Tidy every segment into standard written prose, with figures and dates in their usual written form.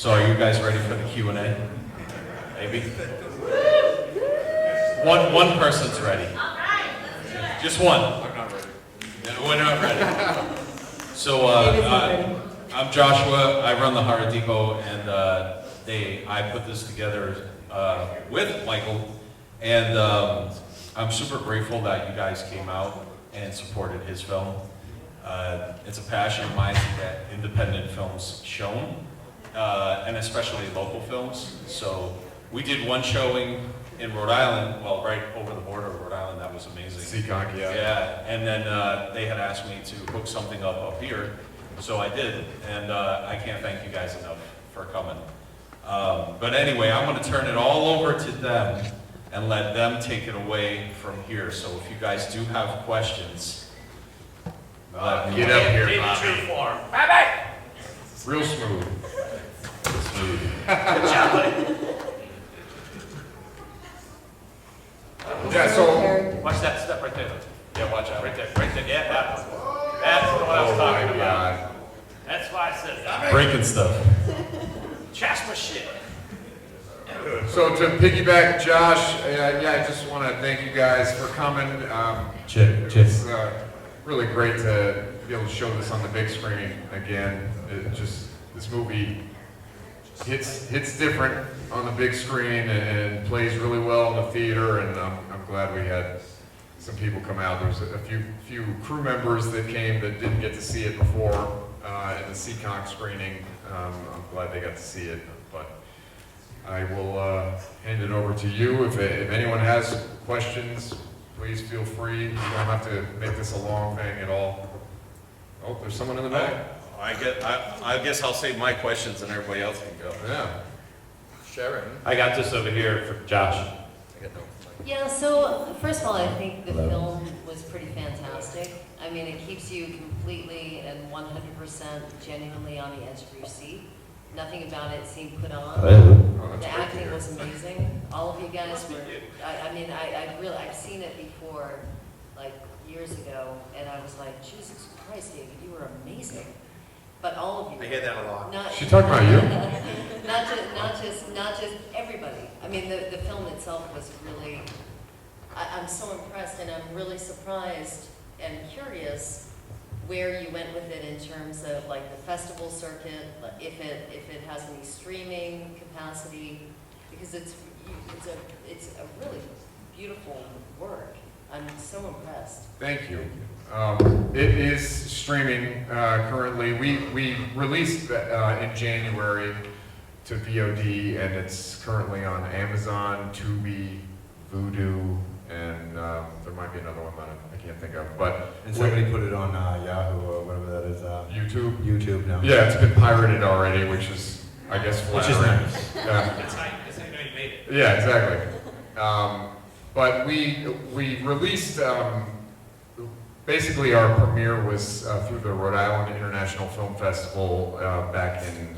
So are you guys ready for the Q&A? Maybe? One person's ready. Just one. I'm not ready. No, we're not ready. So I'm Joshua. I run the Horror Depot, and I put this together with Michael, and I'm super grateful that you guys came out and supported his film. It's a passion of mine to get independent films shown, and especially local films. So we did one showing in Rhode Island, well, right over the border of Rhode Island. That was amazing. Seekonk, yeah. Yeah, and then they had asked me to hook something up here, so I did, and I can't thank you guys enough for coming. But anyway, I'm going to turn it all over to them and let them take it away from here. So if you guys do have questions, Get up here, Bobby. Bye-bye! Real smooth. smooth. Good job, buddy. Yeah, so. Watch that step right there. Yeah, watch out. Right there, yeah, that one. That's what I was talking my about. God. That's why I said, Breaking stuff. Jasper shit. So to piggyback Josh, I just want to thank you guys for coming. It's really great to be able to show this on the big screen again. This movie hits different on the big screen and plays really well in the theater, and I'm glad we had some people come out. There was a few crew members that came that didn't get to see it before in the Seekonk screening. I'm glad they got to see it, but I will hand it over to you. If anyone has questions, please feel free. You don't have to make this a long thing at all. Oh, there's someone in the back. I guess I'll save my questions and everybody else can go. Yeah. Sharon. I got this over here for Josh. Yeah, so first of all, I think the film was pretty fantastic. I mean, it keeps you completely and 100% genuinely on the edge of your seat. Nothing about it seemed put on. Oh, The acting was amazing. All of you guys were, I've seen it before, like years ago, and I was like, Jesus Christ, David, you were amazing. But all of you. I hear that a lot. Not, She talking about you? not just everybody. I mean, the film itself was really, I'm so impressed, and I'm really surprised and curious where you went with it in terms of like the festival circuit, if it has any streaming capacity, because it's a really beautiful work. I'm so impressed. Thank you. It is streaming currently. We released in January to VOD, and it's currently on Amazon, Tubi, Vudu, and there might be another one that I can't think of. But And somebody put it on Yahoo or whatever that is. YouTube. YouTube now. Yeah, it's been pirated already, which is, I guess, Which is flattering. nice. Yeah. That's how you know you made it. Yeah, exactly. But we released, basically our premiere was through the Rhode Island International Film Festival back in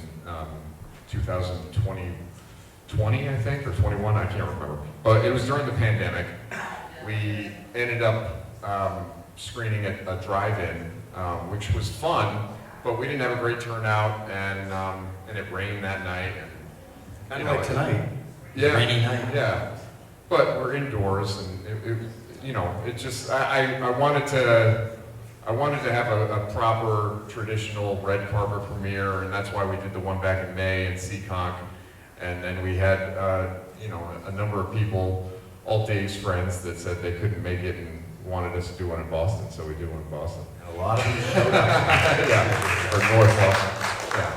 2020, I think, or 21, I can't remember. But it was during the pandemic. We ended up screening at a drive-in, which was fun, but we didn't have a great turnout, and it rained that night. Kind of like tonight. Yeah. Rainy night. Yeah. But we're indoors, and it just I wanted to have a proper traditional red carpet premiere, and that's why we did the one back in May in Seekonk, and then we had a number of people, all Dave's friends, that said they couldn't make it and wanted us to do one in Boston, so we did one in Boston. And a lot of them showed up. Yeah, or North Boston. Yeah.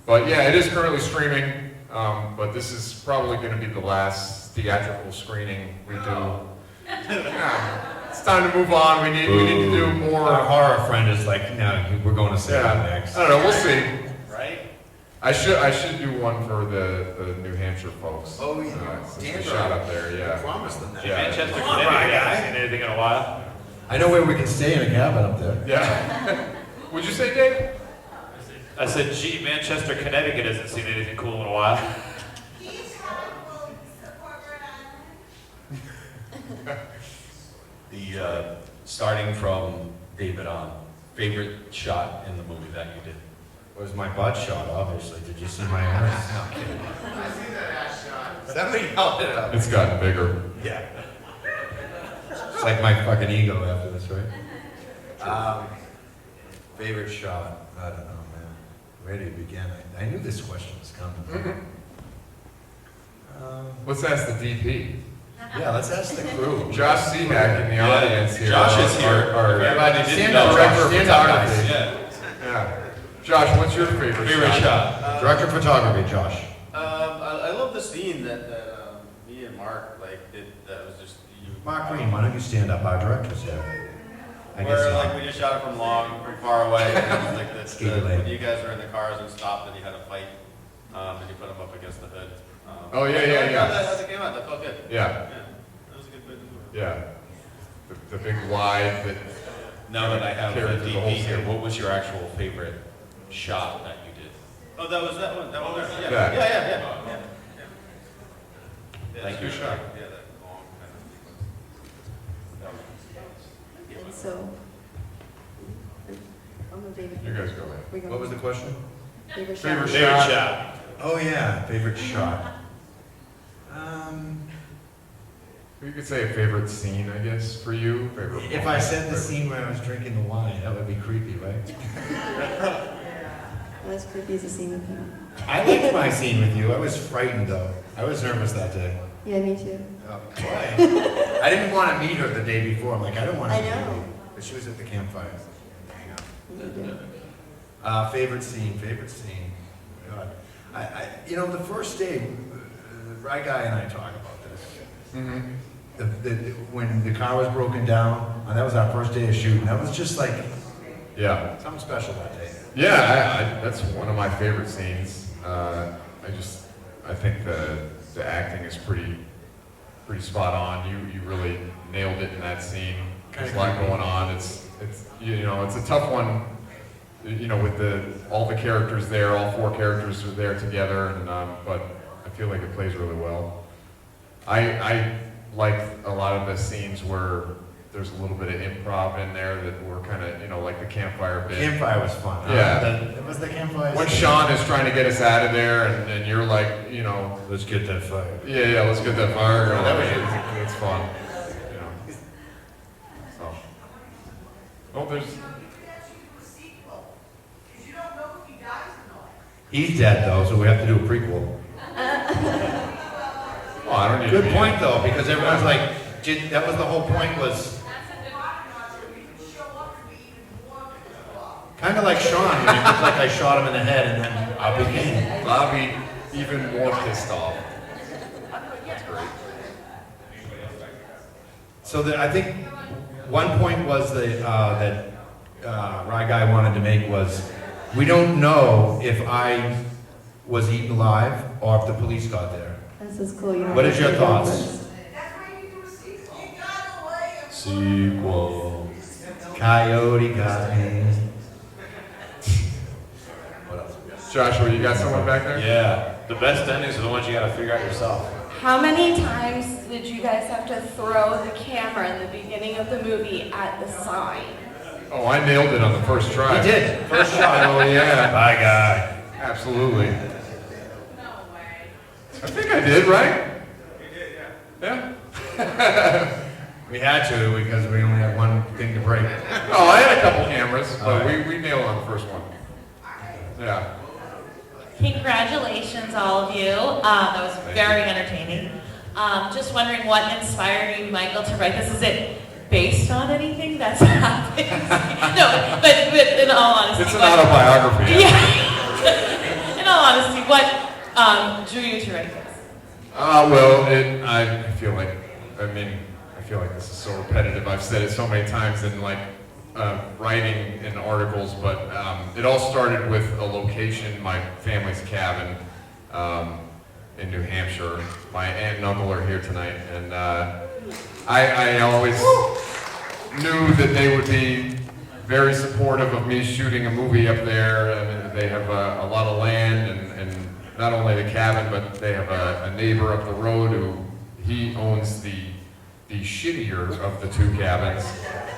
But yeah, it is currently streaming, but this is probably going to be the last theatrical screening we do. Yeah, it's time to move on. We need to do more. Our horror friend is like, no, we're going to see that next. I don't know. We'll see. Right? I should do one for the New Hampshire folks. Oh, yeah. Since we shot up there, yeah. Promise them that. Yeah. Manchester, Come on, Connecticut, Brian, I guy. haven't seen anything in a while. I know where we can stay in a cabin up there. Yeah. Would you say, Dave? I said, gee, Manchester, Connecticut hasn't seen anything cool in a while. Starting from David on, favorite shot in the movie that you did? was my butt shot, obviously. Did you see my ass? No, I'm kidding. Somebody held it up. It's gotten bigger. Yeah. It's like my fucking ego after this, right? Favorite shot? I don't know, man. Where do you begin? I knew this question was coming. Let's ask the DP. Yeah, let's ask the crew. Josh Seahack in the audience here. Josh is here. Everybody didn't stand know. up, Director of stand up, photography. guys. Yeah. Josh, what's your favorite shot? Director of photography, Josh. I love the scene that me and Mark did. That was just Mark Green, why don't you stand up? Our director's here. I guess where not. we just shot it from from far away. And it was Skater lane. when you guys were in the cars and stopped and you had a fight, and you put them up against the hood. Oh, yeah. How'd that came out? That felt good. Yeah, That was a good bit. yeah. The big wide that. Now that I have the Carried through the whole DP here, scene. what was your actual favorite shot that you did? Oh, that was that one. That one there. Yeah. Yeah. Yeah. Thank you. Yeah, that long kind of sequence. And so, I'm a favorite. You guys go ahead. We go. What was the question? Favorite Favorite shot? shot. Oh, yeah, favorite shot. You could say a favorite scene, I guess, for you. Favorite If I moment, said the favorite- scene where I was drinking the wine, that would be creepy, right? That's creepy as a scene with you. I liked my scene with you. I was frightened, though. I was nervous that day. Yeah, me too. Why? I didn't want to meet her the day before. I'm like, I don't want to I meet know. her. But she was at the campfire. You do. Favorite scene. God. The first day, Rye Guy and I talk about this. Mhm. When the car was broken down, that was our first day of shooting. That was just like Yeah. something special that day. Yeah, that's one of my favorite scenes. I think the acting is pretty spot on. You really nailed it in that scene. There's a lot going on. It's a tough one. With all the characters there, all 4 characters are there together, and but I feel like it plays really well. I like a lot of the scenes where there's a little bit of improv in there that were kind of, like the campfire bit. Campfire was fun. Yeah. It was the campfire. When Sean is trying to get us out of there, and you're like, Let's get that fire. yeah, let's get that fire going. That was- It's fun. So. Oh, there's. He's dead though, so we have to do a prequel. Oh, I don't need to Good be- point though, because everyone's like, that was the whole point was. Kind of like Sean, when it looked like I shot him in the head and then I'll begin. I'll be even more pissed off. That's great. So I think one point was that Rye Guy wanted to make was, we don't know if I was eaten alive or if the police got there. This is cool. You know What is your to go thoughts? first. Sequel. Coyote got me. What else? Joshua, you got someone back there? Yeah, the best endings are the ones you gotta figure out yourself. How many times did you guys have to throw the camera in the beginning of the movie at the sign? Oh, I nailed it on the first try. He did. First shot. Oh, yeah. Bye, guy. Absolutely. I think I did, right? Yeah? We had to because we only had one thing to break. Oh, I had a couple cameras, but we nailed on the first one. Yeah. Congratulations, all of you. That was very entertaining. Just wondering what inspired you, Michael, to write this. Is it based on anything that's happened? No, but in all honesty. It's an autobiography. Yeah. In all honesty, what drew you to write this? I feel like this is so repetitive. I've said it so many times in writing in articles, but it all started with a location, my family's cabin in New Hampshire. My aunt and uncle are here tonight, and I always knew that they would be very supportive of me shooting a movie up there. I mean, they have a lot of land, and not only the cabin, but they have a neighbor up the road who he owns the shittier of the 2 cabins.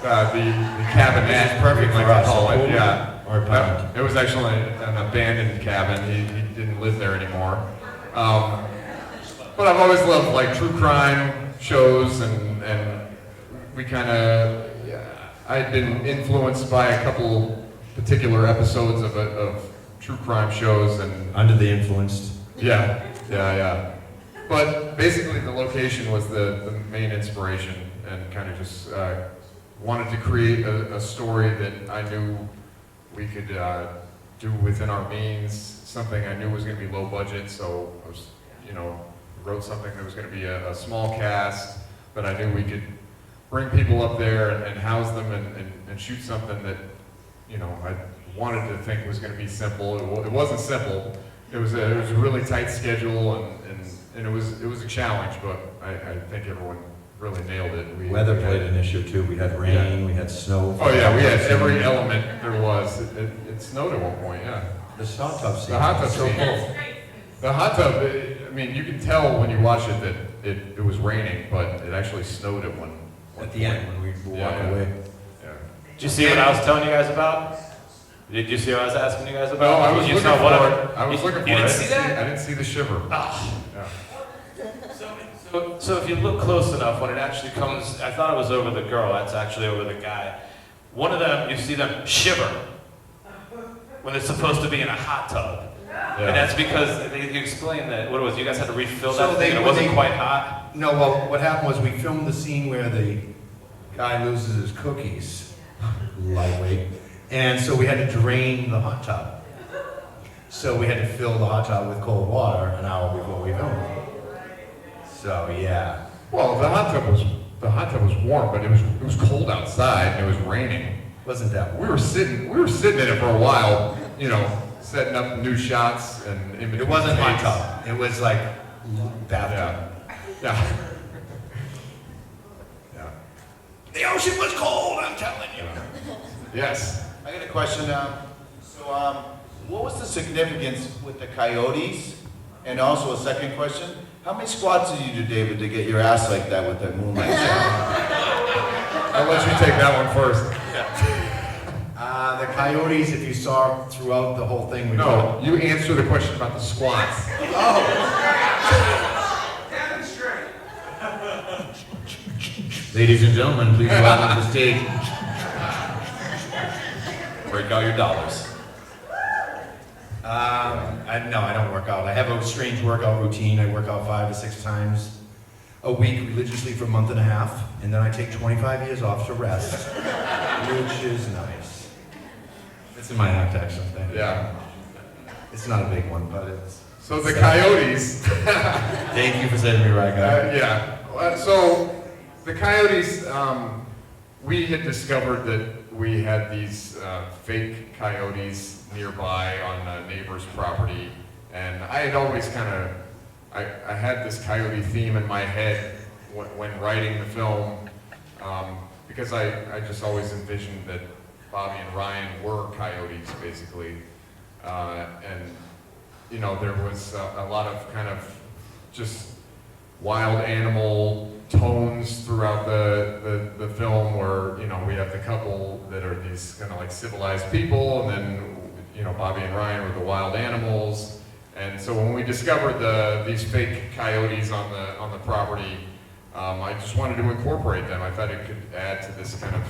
The cabinette, Perfect we for like us. to call it, yeah. Or a pond. It was actually an abandoned cabin. He didn't live there anymore. But I've always loved like true crime shows, and we kind of, I had been influenced by a couple particular episodes of true crime shows, and Under the Influenced. yeah. But basically, the location was the main inspiration, and kind of just wanted to create a story that I knew we could do within our means. Something I knew was going to be low budget, so I was, wrote something that was going to be a small cast, but I knew we could bring people up there and house them and shoot something that, I wanted to think was going to be simple. It wasn't simple. It was a really tight schedule, and it was a challenge, but I think everyone really nailed it. Weather played an issue too. We had rain, we had snow. Oh yeah, we had every element there was. It snowed at one point, yeah. The hot tub scene. The hot tub So scene. cool. The hot tub, you can tell when you watch it that it was raining, but it actually snowed at one At the end, when we were walking Yeah. away. Yeah. Did you see what I was telling you guys about? Did you see what I was asking you guys No, about? I was You looking saw for what it. I was you- looking for you it. didn't see that? I didn't see the shiver. Ah. Yeah. So if you look close enough, when it actually comes, I thought it was over the girl, that's actually over the guy. One of them, you see them shiver when it's supposed to be in a hot tub. Yeah. And that's because you explained that, what it was, you guys had to refill So that thing, and it when wasn't they- quite hot? No, well, what happened was we filmed the scene where the guy loses his cookies, lightweight, and so we had to drain the hot tub. So we had to fill the hot tub with cold water an hour before we filmed. So yeah, Well, the hot tub was warm, but it was cold outside and it was raining. wasn't that We were sitting in it for a while, setting up new shots and in between It wasn't hot takes. tub. It was like bathtub. Yeah. Yeah. The ocean was cold, I'm telling you. Yes. I got a question now. So, what was the significance with the coyotes? And also a second question, how many squats did you do, David, to get your ass like that with that moonlight shot? I'll let you take that one first. The coyotes, if you saw throughout the whole thing, we No, you answer the question about the squats. Ladies and gentlemen, please welcome to the stage. Break out your dollars. No, I don't work out. I have a strange workout routine. I work out 5 to 6 times a week religiously for a month and a half, and then I take 25 years off to rest, which is nice. It's in my act, actually. Yeah. It's not a big one, but it's... So the coyotes. Thank you for saving me, right, guy? Yeah. So the coyotes, we had discovered that we had these fake coyotes nearby on a neighbor's property, and I had always I had this coyote theme in my head when writing the film, because I just always envisioned that Bobby and Ryan were coyotes, basically, and there was a lot of kind of just wild animal tones throughout the film, where we have the couple that are these kind of like civilized people, and then Bobby and Ryan are the wild animals. And so when we discovered these fake coyotes on the property, I just wanted to incorporate them. I thought it could add to this kind of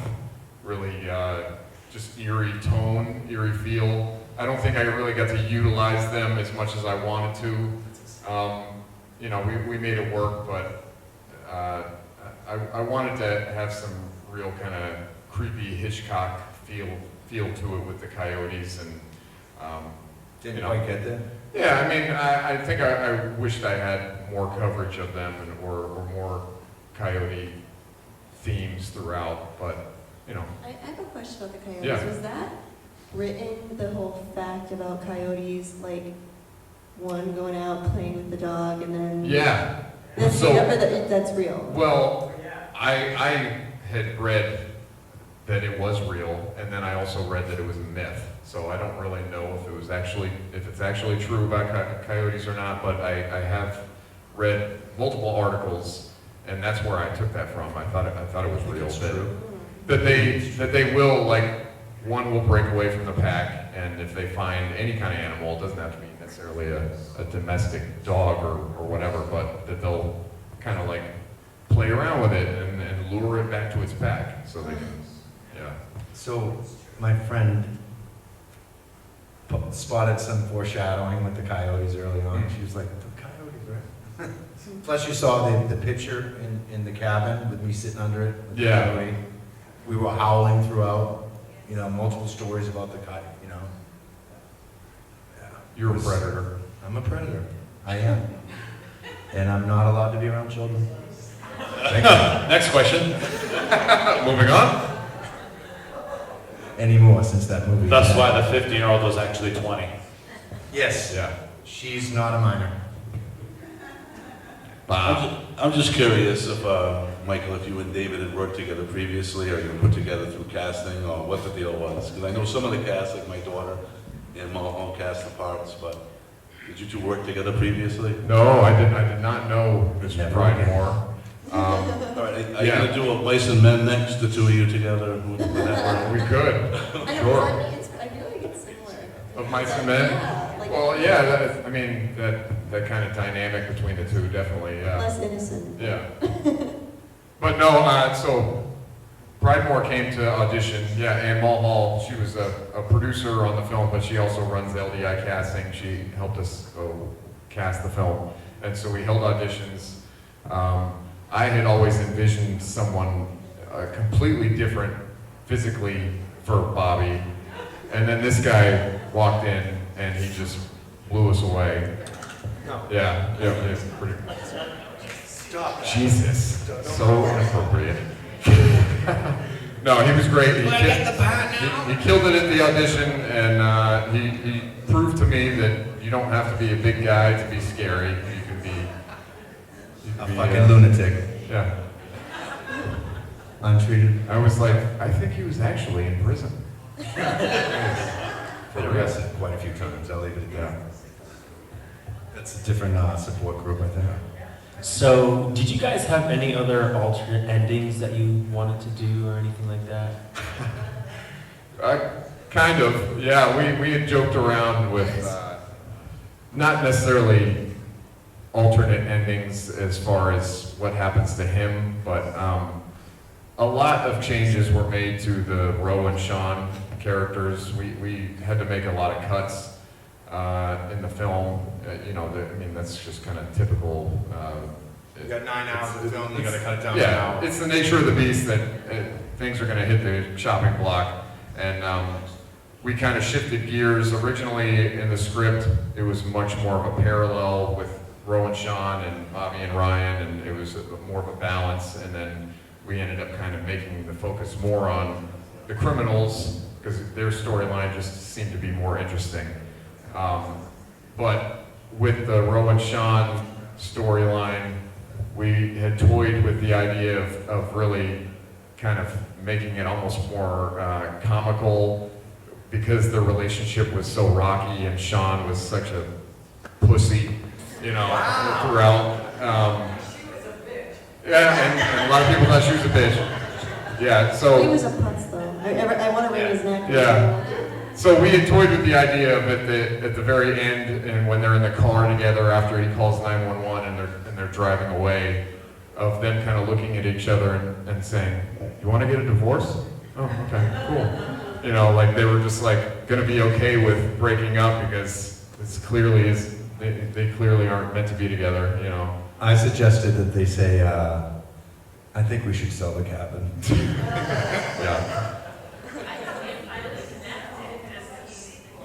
really just eerie tone, eerie feel. I don't think I really got to utilize them as much as I wanted to. We made it work, but I wanted to have some real kind of creepy Hitchcock feel to it with the coyotes, and Didn't quite get there? yeah. I think I wished I had more coverage of them or more coyote themes throughout, but I have a question about the coyotes. Yeah. Was that written, the whole fact about coyotes, like one going out playing with the dog and then... yeah. That's, So- that's real? Well, I had read that it was real, and then I also read that it was a myth. So I don't really know if it's actually true about coyotes or not, but I have read multiple articles, and that's where I took that from. I thought it was real. That they will, like, one will break away from the pack, and if they find any kind of animal, it doesn't have to be necessarily a domestic dog or whatever, but that they'll kind of like play around with it and lure it back to its pack so they can, yeah. So my friend spotted some foreshadowing with the coyotes early on. She was like, the coyotes, right? Plus you saw the picture in the cabin with me sitting under it. With the Yeah. coyote. We were howling throughout, multiple stories about the coyote, Yeah. You're a predator. I'm a predator. I am. And I'm not allowed to be around children. Thank you. Next question. Moving on. Anymore since that movie. That's why the 15-year-old was actually 20. Yes. Yeah. She's not a minor. I'm just curious if, Michael, if you and David had worked together previously, or you were put together through casting, or what the deal was. Because I know some of the cast, like my daughter, and Mulholland cast the parts, but did you two work together previously? No, I did not know Mr. Never Pridemore. All right, are you Yeah. gonna do a Mice and Men next, the two of you together? Would that work? We could, I know, sure. I feel like it's similar. Of Mice and Men? Yeah, like Well, yeah, that kind of dynamic between the two, definitely, yeah. less innocent. Yeah. But no, so Pridemore came to audition, yeah, Ann Mulhall, she was a producer on the film, but she also runs LDI casting. She helped us cast the film. And so we held auditions. I had always envisioned someone completely different physically for Bobby. And then this guy walked in and he just blew us away. No. Yeah, it's pretty. Stop that. Jesus, so inappropriate. No, he was great. He killed it at the audition, and he proved to me that you don't have to be a big guy to be scary. You can be A fucking lunatic. Yeah. Untreated. I was like, I think he was actually in prison. Been arrested quite a few times. I'll leave it at that. That's a different support group, I think. So, did you guys have any other alternate endings that you wanted to do or anything like that? Kind of, yeah. We had joked around with not necessarily alternate endings as far as what happens to him, but a lot of changes were made to the Ro and Sean characters. We had to make a lot of cuts in the film. That's just kind of typical. You got 9 hours of film, you gotta cut it down Yeah, to an hour. it's the nature of the beast that things are gonna hit the chopping block. And we kind of shifted gears. Originally in the script, it was much more of a parallel with Ro and Sean and Bobby and Ryan, and it was more of a balance. And then we ended up kind of making the focus more on the criminals, because their storyline just seemed to be more interesting. But with the Ro and Sean storyline, we had toyed with the idea of really kind of making it almost more comical, because their relationship was so rocky and Sean was such a pussy, throughout. And a lot of people thought she was a bitch. Yeah, so. He was a putz though. I want to wring his neck. Yeah. So we had toyed with the idea of at the very end, and when they're in the car together after he calls 911 and they're driving away, of them kind of looking at each other and saying, "You want to get a divorce?" Oh, okay, cool. Like they were just like going to be okay with breaking up because they clearly aren't meant to be together. I suggested that they say, I think we should sell the cabin.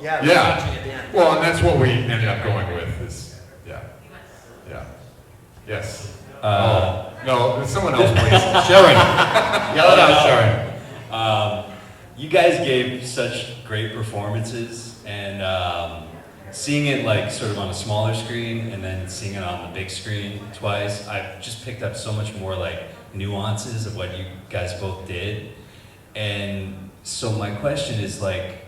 Yeah. Yeah. Well, and that's what we ended up going with. Yes. No, someone else, please. Sharon. Yell it out, Sharon. You guys gave such great performances, and seeing it like sort of on a smaller screen and then seeing it on the big screen twice, I've just picked up so much more like nuances of what you guys both did. And so my question is like,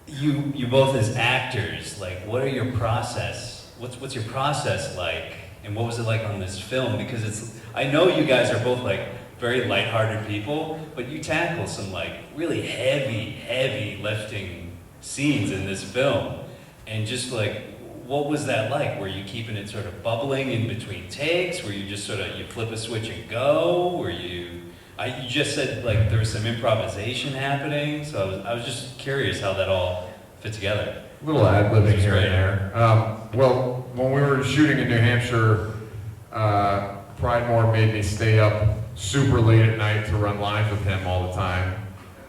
you both as actors, like what are your process? What's your process like? And what was it like on this film? Because I know you guys are both like very lighthearted people, but you tackle some like really heavy lifting scenes in this film. And just like, what was that like? Were you keeping it sort of bubbling in between takes? Were you just sort of, you flip a switch and go? Were you, you just said like there was some improvisation happening, so I was just curious how that all fit together. A little ad-libbing here Great. and there. Well, when we were shooting in New Hampshire, Pridemore made me stay up super late at night to run lines with him all the time.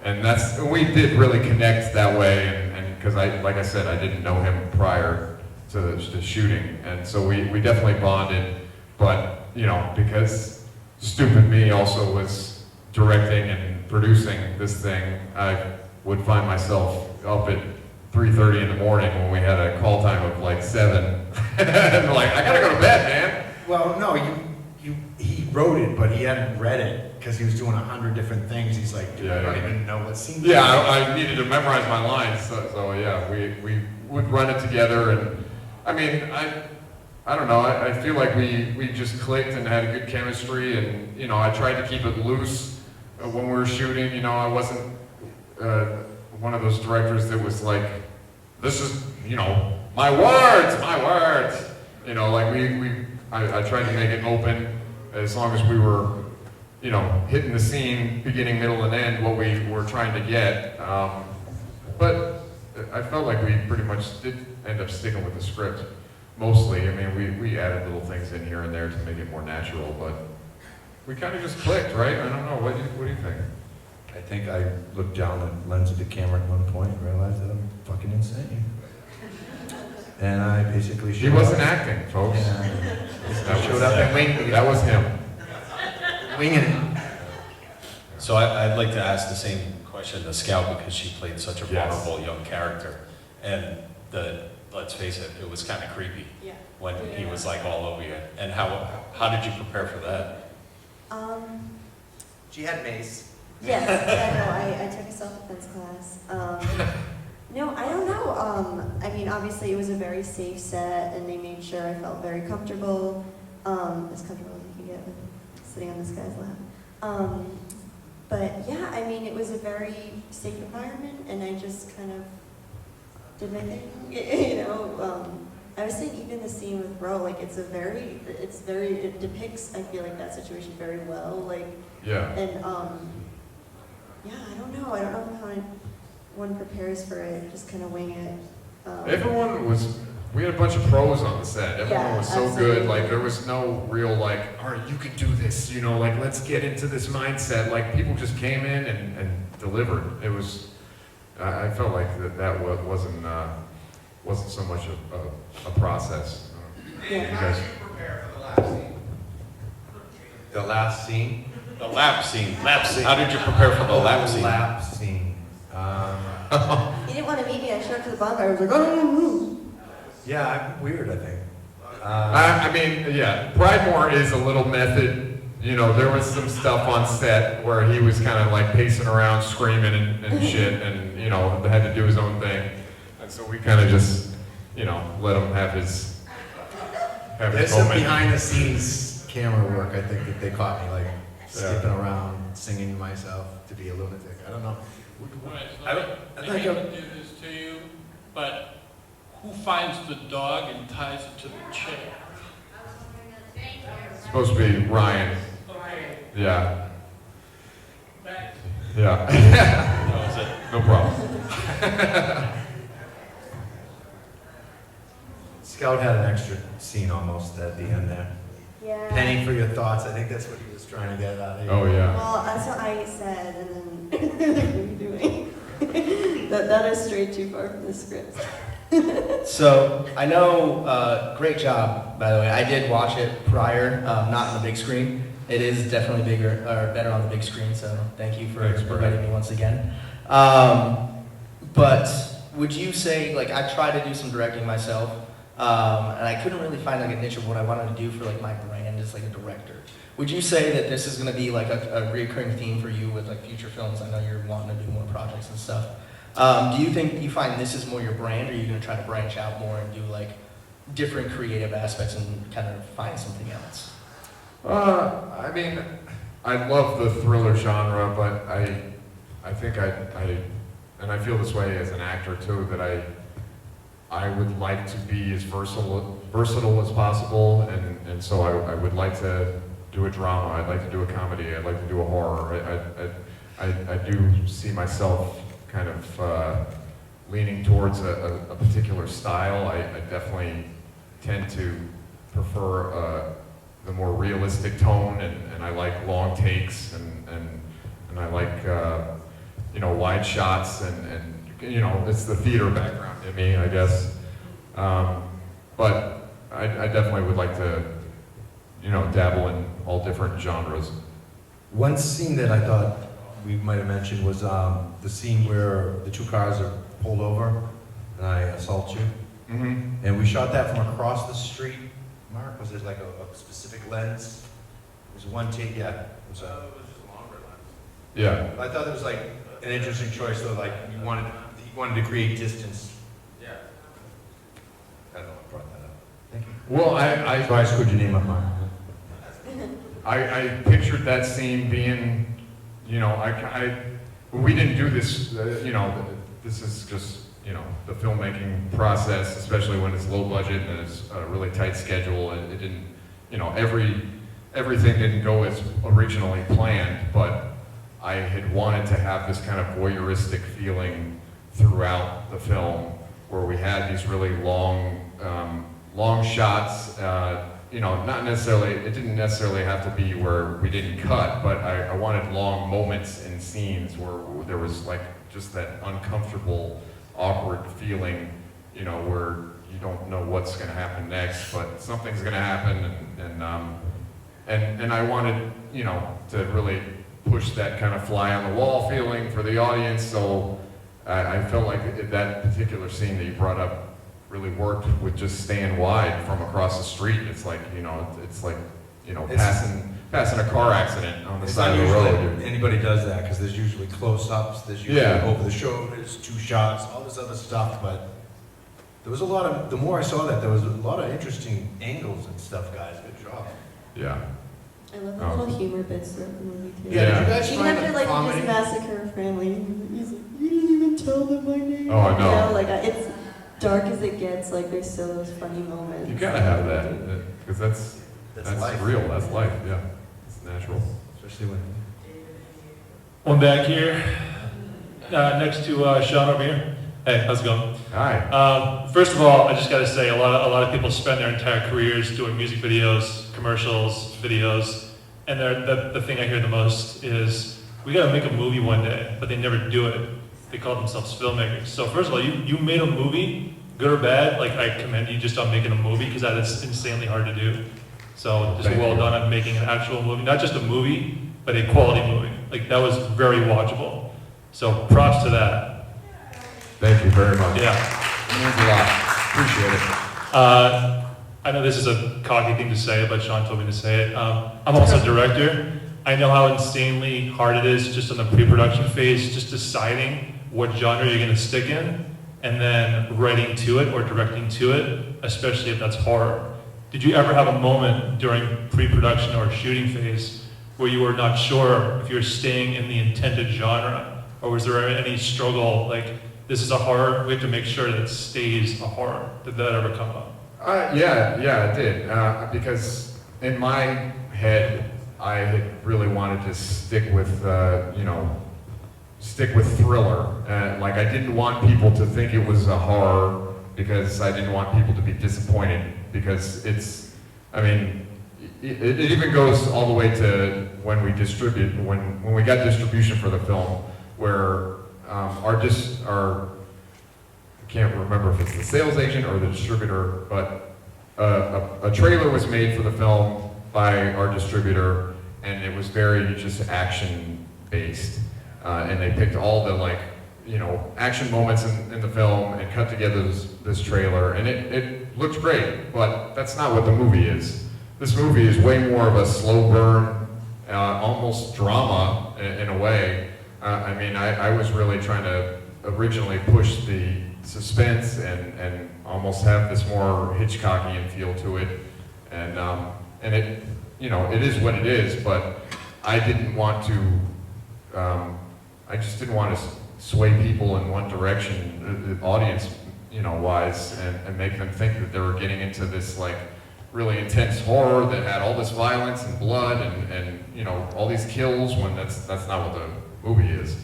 And we did really connect that way, and because like I said, I didn't know him prior to the shooting. And so we definitely bonded, but you know, because stupid me also was directing and producing this thing, I would find myself up at 3:30 in the morning when we had a call time of like 7. And like, I gotta go to bed, man. Well, no, he wrote it, but he hadn't read it because he was doing 100 different things. He's like, dude, I don't even know what scene. Yeah, I needed to memorize my lines, so yeah, we would run it together, and I mean, I don't know, I feel like we just clicked and had a good chemistry, and you know, I tried to keep it loose when we were shooting. You know, I wasn't one of those directors that was like, this is, you know, my words. You know, like I tried to make it open as long as we were, you know, hitting the scene, beginning, middle, and end, what we were trying to get. But I felt like we pretty much did end up sticking with the script, mostly. I mean, we added little things in here and there to make it more natural, but we kind of just clicked, right? I don't know, what do you think? I think I looked down the lens of the camera at one point and realized that I'm fucking insane. And I basically showed He wasn't up. acting, folks. I showed up and winged it. That was him. Winging it. So I'd like to ask the same question to Scout, because she played such a vulnerable young character. And let's face it, it was kind of creepy when he was like all over you. And how did you prepare for that? She had mace. Yes, yeah, no, I took a self-defense class. No, I don't know. I mean, obviously it was a very safe set, and they made sure I felt very comfortable, as comfortable as you can get with sitting on this guy's lap. But yeah, I mean, it was a very safe environment, and I just kind of did my thing. You know, I was saying even the scene with Ro, like it depicts, I feel like, that situation very well. Like, yeah. And yeah, I don't know how one prepares for it, just kind of wing it. We had a bunch of pros on the set. Everyone was so good. Like, there was no real, like, all right, you can do this, you know, like, let's get into this mindset. Like, people just came in and delivered. It was, I felt like that wasn't so much a process. Yeah. You guys prepare for the lap scene? The last scene? The lap scene. How did you prepare for the lap scene? Lap scene. He didn't want to meet me. I showed up to the bonfire. I was like, oh. Yeah, I'm weird, I think. I mean, yeah, Pridemore is a little method. You know, there was some stuff on set where he was kind of like pacing around, screaming and shit, and, you know, had to do his own thing. And so we kind of just, you know, let him have his There's some moment. behind-the-scenes camera work, I think, that they caught me, like, skipping around, singing to myself to be a lunatic. I don't know. Right, so I hate to do this to you, but who finds the dog and ties it to the chair? It's supposed to be Ryan. Okay. Yeah. Thanks. Yeah. That was it. No problem. Scout had an extra scene almost at the end there. Yeah. Penny for your thoughts. I think that's what he was trying to get out of you. Oh, yeah. Well, that's what I said, and then what are you doing? that is straight too far from the script. So, I know, great job, by the way. I did watch it prior, not on the big screen. It is definitely bigger, or better on the big screen, so thank you for inviting me once again. But would you say, like, I tried to do some directing myself, and I couldn't really find like a niche of what I wanted to do for like my brand as like a director. Would you say that this is going to be like a recurring theme for you with like future films? I know you're wanting to do more projects and stuff. Do you find this is more your brand, or are you going to try to branch out more and do like different creative aspects and kind of find something else? I mean, I love the thriller genre, but I think and I feel this way as an actor too, that I would like to be as versatile as possible, and so I would like to do a drama, I'd like to do a comedy, I'd like to do a horror. I do see myself kind of leaning towards a particular style. I definitely tend to prefer the more realistic tone, and I like long takes, and I like wide shots, and it's the theater background in me, I guess. But I definitely would like to dabble in all different genres. One scene that I thought we might have mentioned was the scene where the two cars are pulled over and I assault you. Mm-hmm. And we shot that from across the street. Mark, was it like a specific lens? It was one take, yeah. It was just a longer lens. Yeah. I thought it was like an interesting choice, though, like he wanted to create distance. Yeah. I don't know, I brought that up. Thank you. Well, So I screwed your name up, Mark. I pictured that scene being, we didn't do this, this is just, the filmmaking process, especially when it's low budget and it's a really tight schedule, and it didn't, everything didn't go as originally planned, but I had wanted to have this kind of voyeuristic feeling throughout the film, where we had these really long shots, not necessarily, it didn't necessarily have to be where we didn't cut, but I wanted long moments in scenes where there was like just that uncomfortable, awkward feeling, where you don't know what's going to happen next, but something's going to happen, and I wanted, to really push that kind of fly on the wall feeling for the audience, so I felt like that particular scene that you brought up really worked with just staying wide from across the street. It's like, passing a car accident on the side of the road. Anybody does that, because there's usually close-ups, there's usually over the shoulders, two shots, all this other stuff, but there was a lot of, the more I saw that, there was a lot of interesting angles and stuff, guys. Good job. Yeah. I love the little humor bits throughout the movie too. Yeah, did you guys Even find after the like comedy? he just massacre a family, he's like, you didn't even tell them my name. Oh, I know. It's dark as it gets, like there's still those funny moments. You gotta have that, because that's life. real, that's life, yeah. It's natural. Especially when... One back here, next to Sean over here. Hey, how's it going? Hi. First of all, I just got to say, a lot of people spend their entire careers doing music videos, commercials, videos, and the thing I hear the most is, we got to make a movie one day, but they never do it. They call themselves filmmakers. So first of all, you made a movie, good or bad. Like, I commend you just on making a movie, because that is insanely hard to do. So just well done on making an actual movie, not just a movie, but a quality movie. Like, that was very watchable. So props to that. Thank you very much. Yeah. It means a lot. Appreciate it. I know this is a cocky thing to say, but Sean told me to say it. I'm also a director. I know how insanely hard it is just on the pre-production phase, just deciding what genre you're going to stick in, and then writing to it or directing to it, especially if that's horror. Did you ever have a moment during pre-production or shooting phase where you were not sure if you're staying in the intended genre, or was there any struggle, like, this is a horror, we have to make sure that it stays a horror? Did that ever come up? Yeah, it did. Because in my head, I had really wanted to stick with, stick with thriller. Like, I didn't want people to think it was a horror, because I didn't want people to be disappointed, because it's, I mean, it even goes all the way to when we distribute, when we got distribution for the film, where I can't remember if it's the sales agent or the distributor, but a trailer was made for the film by our distributor, and it was very just action based, and they picked all the action moments in the film and cut together this trailer, and it looked great, but that's not what the movie is. This movie is way more of a slow burn, almost drama in a way. I mean, I was really trying to originally push the suspense and almost have this more Hitchcockian feel to it, and it, it is what it is. But I didn't want to, I just didn't want to sway people in one direction, the audience, wise, and make them think that they were getting into this like really intense horror that had all this violence and blood and all these kills, when that's not what the movie is.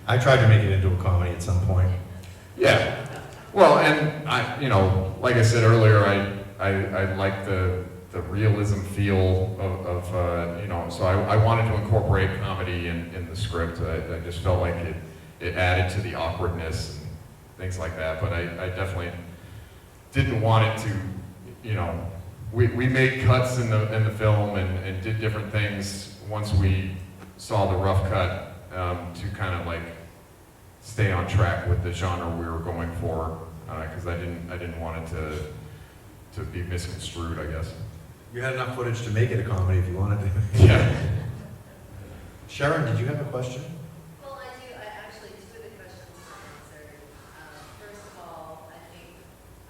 I tried to make it into a comedy at some point. Yeah. Well, and I, like I said earlier, I like the realism feel of so I wanted to incorporate comedy in the script. I just felt like it added to the awkwardness and things like that, but I definitely didn't want it to, we made cuts in the film and did different things once we saw the rough cut to kind of like stay on track with the genre we were going for, because I didn't want it to be misconstrued, I guess. You had enough footage to make it a comedy if you wanted to. Yeah. Sharon, did you have a question? Well, I do. Actually, two of the questions were answered. First of all, I think,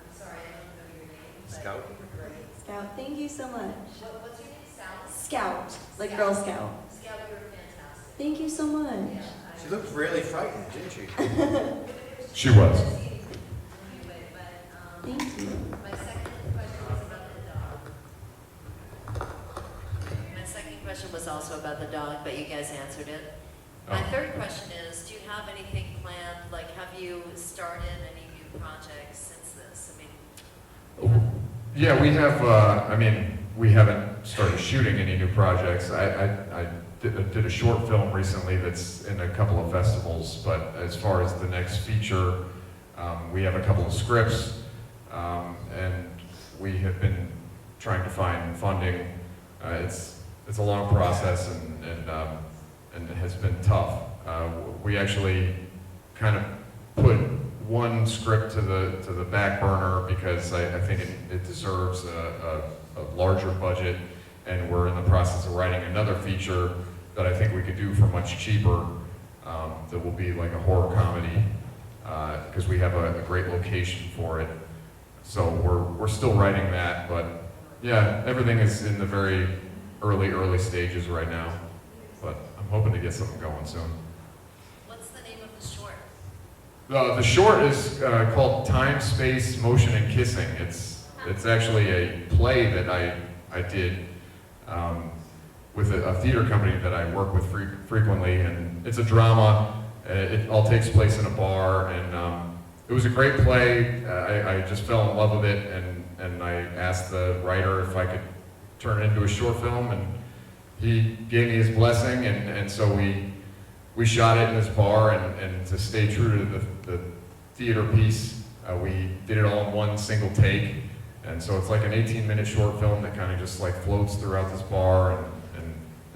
I'm sorry, I don't know your name. But Scout. you were great. Scout, thank you so much. What's your name? Sal? Scout, like Girl Scout. Scout, you were fantastic. Thank you so much. She looked really frightened, didn't she? She was. Thank you. My second question was about the dog. My second question was also about the dog, but you guys answered it. My third question is, do you have anything planned? Like, have you started any new projects since this? Yeah, we have, we haven't started shooting any new projects. I did a short film recently that's in a couple of festivals, but as far as the next feature, we have a couple of scripts, and we have been trying to find funding. It's a long process and it has been tough. We actually kind of put one script to the back burner because I think it deserves a larger budget, and we're in the process of writing another feature that I think we could do for much cheaper, that will be like a horror comedy, because we have a great location for it. So we're still writing that, but yeah, everything is in the very early stages right now, but I'm hoping to get something going soon. What's the name of the short? The short is called Time, Space, Motion, and Kissing. It's actually a play that I did with a theater company that I work with frequently, and it's a drama. It all takes place in a bar, and it was a great play. I just fell in love with it, and I asked the writer if I could turn it into a short film, and he gave me his blessing, and so we shot it in this bar, and to stay true to the theater piece, we did it all in one single take, and so it's like an 18-minute short film that kind of just like floats throughout this bar,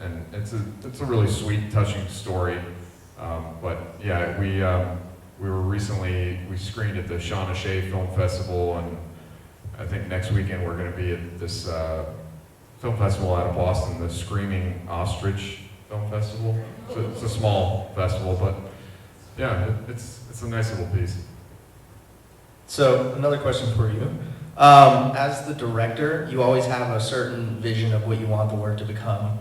and it's a really sweet, touching story. But yeah, we screened at the Shauna Shea Film Festival, and I think next weekend we're going to be at this film festival out of Boston, the Screaming Ostrich Film Festival. It's a small festival, but yeah, it's a nice little piece. So another question for you. As the director, you always have a certain vision of what you want the work to become.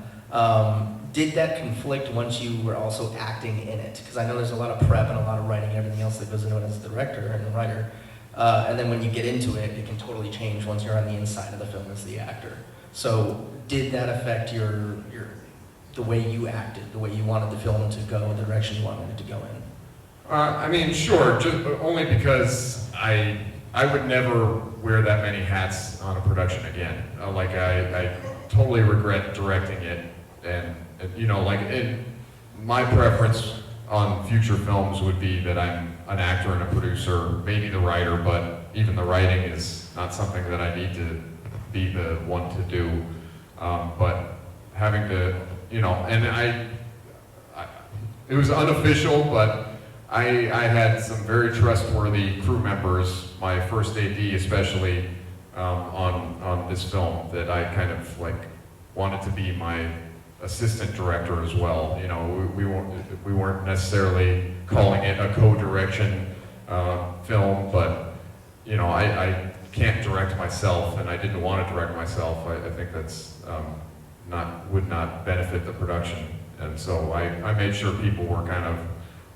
Did that conflict once you were also acting in it? Because I know there's a lot of prep and a lot of writing and everything else that goes into it as a director and a writer. And then when you get into it, it can totally change once you're on the inside of the film as the actor. So did that affect the way you acted, the way you wanted the film to go, the direction you wanted it to go in? Sure, just only because I would never wear that many hats on a production again. I totally regret directing it, and my preference on future films would be that I'm an actor and a producer, maybe the writer, but even the writing is not something that I need to be the one to do. But having to, it was unofficial, but I had some very trustworthy crew members, my first AD especially, on this film, that I kind of wanted to be my assistant director as well. We weren't necessarily calling it a co-direction film, but I can't direct myself, and I didn't want to direct myself. I think that's would not benefit the production, And so I made sure people were kind of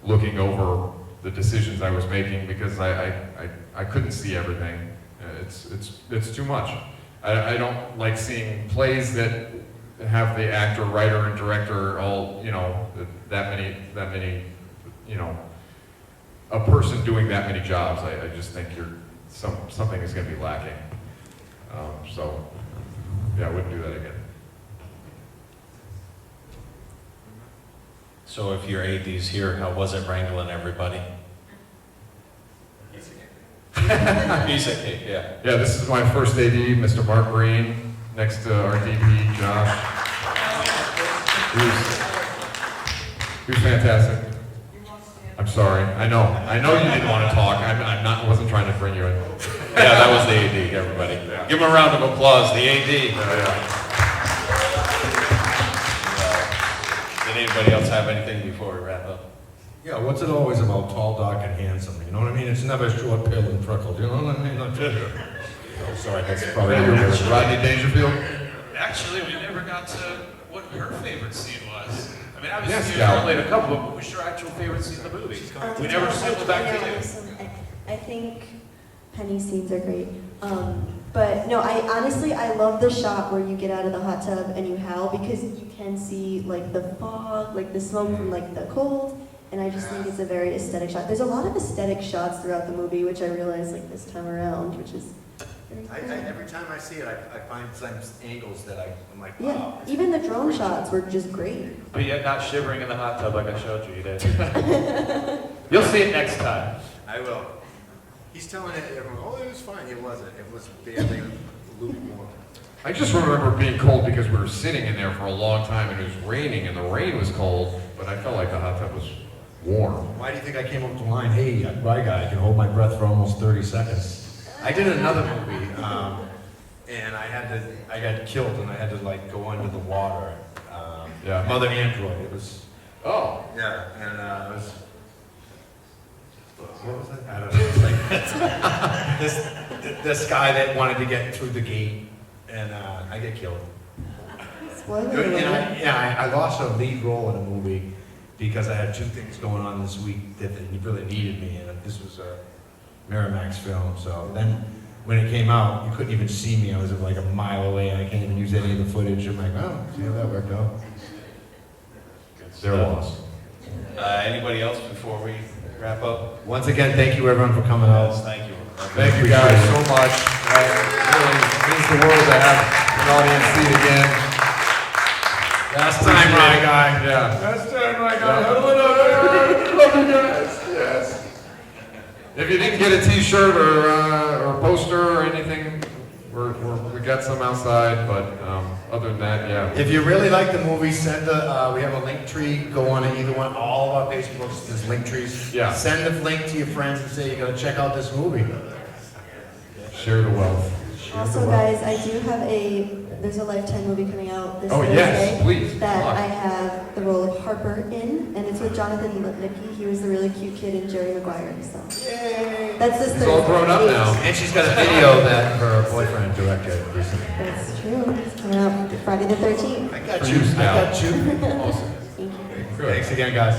looking over the decisions I was making because I couldn't see everything. It's too much. I don't like seeing plays that have the actor, writer, and director all, you know, that many, you know, a person doing that many jobs. I just think something is going to be lacking. So, yeah, I wouldn't do that again. So if your AD's here, how was it wrangling everybody? Piece of cake, yeah. Yeah, this is my first AD, Mr. Mark Green, next to our DP, Josh. He was fantastic. I'm sorry. I know you didn't want to talk. Wasn't trying to bring you in. Yeah, that was the AD, everybody. Yeah. Give him a round of applause, the AD. Did anybody else have anything before we wrap up? Yeah, what's it always about tall, dark, and handsome? You know what I mean? It's never short, pale, and freckled. You know what I mean? Oh, sorry, that's probably your favorite. Rodney Dangerfield? Actually, we never got to what her favorite scene was. I mean, obviously, Yes, you Gal. only had a couple, but what was your actual favorite scene in the movie? We never circled back to you. I think Penny's scenes are great. But no, I love the shot where you get out of the hot tub and you howl because you can see like the fog, like the smoke from like the cold. And I just think it's a very aesthetic shot. There's a lot of aesthetic shots throughout the movie, which I realized like this time around, which is very cool. Every time I see it, I find some angles that I'm like, Yeah, wow. even the drone shots were just great. But yet not shivering in the hot tub like I showed you, you did. You'll see it next time. I will. He's telling everyone, oh, it was fine. It wasn't. It was barely lukewarm. I just remember being cold because we were sitting in there for a long time and it was raining and the rain was cold, but I felt like the hot tub was warm. Why do you think I came up with the line, hey, right guy, I can hold my breath for almost 30 seconds? I did another movie, and I got killed and I had to like go under the water. Yeah. Mother Android, it was, Oh. yeah, and it was, what was it? I don't know. It's like this guy that wanted to get through the gate, and I get killed. Spoiler And alert. I lost a lead role in a movie because I had two things going on this week that they really needed me, and this was a Miramax film. So then when it came out, you couldn't even see me. I was like a mile away, and I can't even use any of the footage. I'm like, oh, see how that worked out. Their loss. Anybody else before we wrap up? Once again, thank you everyone for coming out. Yes, thank you. Thank you guys so much. It really means the world to have an audience seat again. Last time, my guy. Yeah. Last time, my guy. Love you guys. Yes. If you didn't get a T-shirt or a poster or anything, we got some outside, but other than that, yeah. If you really like the movie, we have a link tree. Go on to either one. All of our Facebooks, there's link trees. Yeah. Send the link to your friends and say you gotta check out this movie. Share the wealth. Also, guys, there's a Lifetime movie coming out this Oh, Thursday yes, please. that Come on. I have the role of Harper in, and it's with Jonathan Lipnicki. He was the really cute kid in Jerry Maguire. So Yay! that's this He's all Thursday. grown up now. And she's got a video that her boyfriend directed recently. That's true. It's coming out Friday the 13th. I got For you. you, I Scout. got you. Awesome. Thank you. Good. Thanks again, guys.